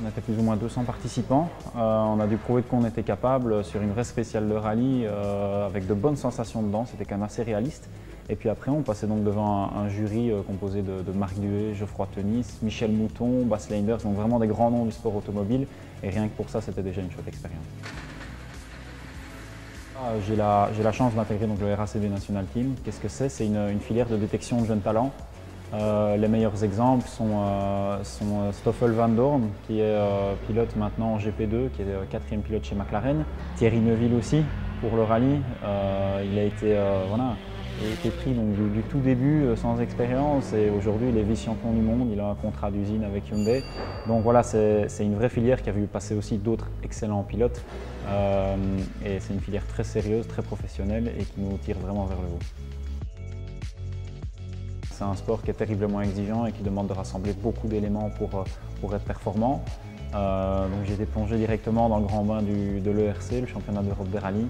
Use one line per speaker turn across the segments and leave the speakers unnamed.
On était plus ou moins 200 participants. On a dû prouver qu'on était capable sur une vraie spéciale de rallye avec de bonnes sensations dedans. C'était quand même assez réaliste. Et puis après, on passait donc devant un jury composé de Marc Duhay, Geoffroy Tenis, Michel Mouton, Bas Leinders, donc vraiment des grands noms du sport automobile. Et rien que pour ça, c'était déjà une chouette expérience. J'ai la chance d'intégrer donc le RACB National Team. Qu'est-ce que c'est? C'est une filière de détection de jeunes talents. Les meilleurs exemples sont Stoffel Van Dorn, qui est pilote maintenant en GP2, qui est quatrième pilote chez McLaren. Thierry Neuville aussi, pour le rallye. Il a été pris donc, du tout début sans expérience et aujourd'hui il est vice-champion du monde, il a un contrat d'usine avec Hyundai. Donc voilà, c'est une vraie filière qui a vu passer aussi d'autres excellents pilotes et c'est une filière très sérieuse, très professionnelle et qui nous tire vraiment vers le haut. C'est un sport qui est terriblement exigeant et qui demande de rassembler beaucoup d'éléments pour être performant. Donc j'ai été plongé directement dans le grand bain de l'ERC, le championnat d'Europe des rallyes,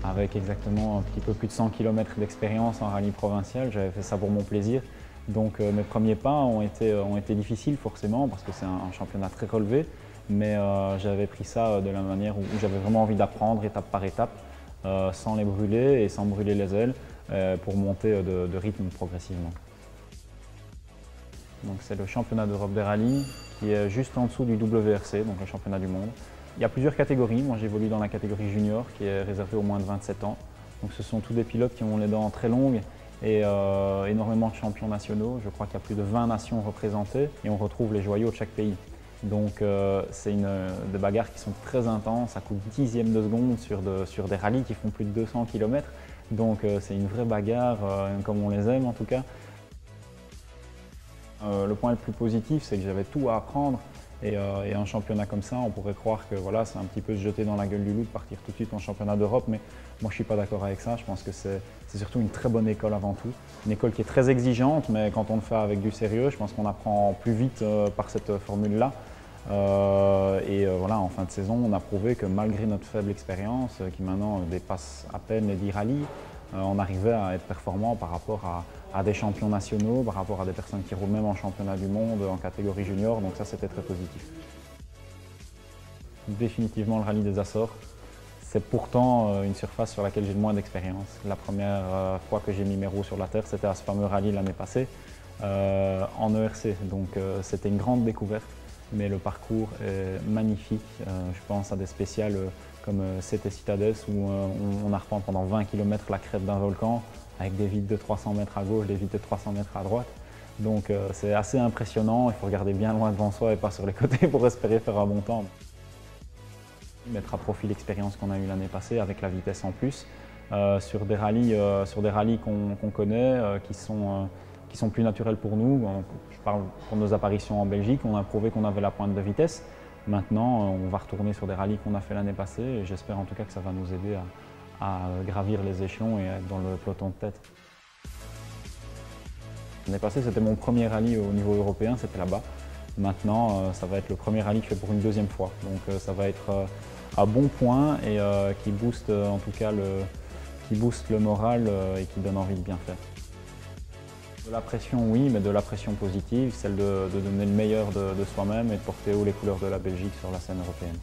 avec exactement un petit peu plus de 100 km d'expérience en rallye provincial. J'avais fait ça pour mon plaisir. Donc mes premiers pas ont été difficiles forcément parce que c'est un championnat très relevé. Mais j'avais pris ça de la manière où j'avais vraiment envie d'apprendre étape par étape, sans les brûler et sans brûler les ailes, pour monter de rythme progressivement. C'est le championnat d'Europe des rallyes qui est juste en dessous du WRC, donc le championnat du monde. Il y a plusieurs catégories. Moi j'évolue dans la catégorie junior qui est réservée aux moins de 27 ans. Donc ce sont tous des pilotes qui ont les dents très longues et énormément de champions nationaux. Je crois qu'il y a plus de 20 nations représentées et on retrouve les joyaux de chaque pays. Donc c'est des bagarres qui sont très intenses, ça coûte dixièmes de seconde sur des rallyes qui font plus de 200 km. Donc c'est une vraie bagarre, comme on les aime en tout cas. Le point le plus positif, c'est que j'avais tout à apprendre et un championnat comme ça, on pourrait croire que voilà, c'est un petit peu se jeter dans la gueule du loup de partir tout de suite en championnat d'Europe, mais moi je ne suis pas d'accord avec ça. Je pense que c'est surtout une très bonne école avant tout, une école qui est très exigeante, mais quand on le fait avec du sérieux, je pense qu'on apprend plus vite par cette formule-là. Voilà, en fin de saison, on a prouvé que malgré notre faible expérience, qui maintenant dépasse à peine les 10 rallyes, on arrivait à être performant par rapport à des champions nationaux, par rapport à des personnes qui roulent même en championnat du monde, en catégorie junior, donc ça c'était très positif. Définitivement le rallye des Açores, c'est pourtant une surface sur laquelle j'ai le moins d'expérience. La première fois que j'ai mis mes roues sur la terre, c'était à ce fameux rallye l'année passée, en ERC, donc c'était une grande découverte. Mais le parcours est magnifique. Je pense à des spéciales comme CT Citadels où on arpente pendant 20 km la crête d'un volcan avec des vides de 300 mètres à gauche, des vides de 300 mètres à droite. Donc c'est assez impressionnant, il faut regarder bien loin devant soi et pas sur les côtés pour espérer faire un bon temps. Mettre à profit l'expérience qu'on a eue l'année passée avec la vitesse en plus sur des rallyes qu'on connaît, qui sont plus naturels pour nous. Je parle pour nos apparitions en Belgique, on a prouvé qu'on avait la pointe de vitesse. Maintenant, on va retourner sur des rallyes qu'on a fait l'année passée et j'espère en tout cas que ça va nous aider à gravir les échelons et à être dans le peloton de tête. L'année passée, c'était mon premier rallye au niveau européen, c'était là-bas. Maintenant, ça va être le premier rallye que je fais pour une deuxième fois. Donc ça va être à bon point et qui booste en tout cas le moral et qui donne envie de bien faire. De la pression, oui, mais de la pression positive, celle de donner le meilleur de soi-même et de porter haut les couleurs de la Belgique sur la scène européenne.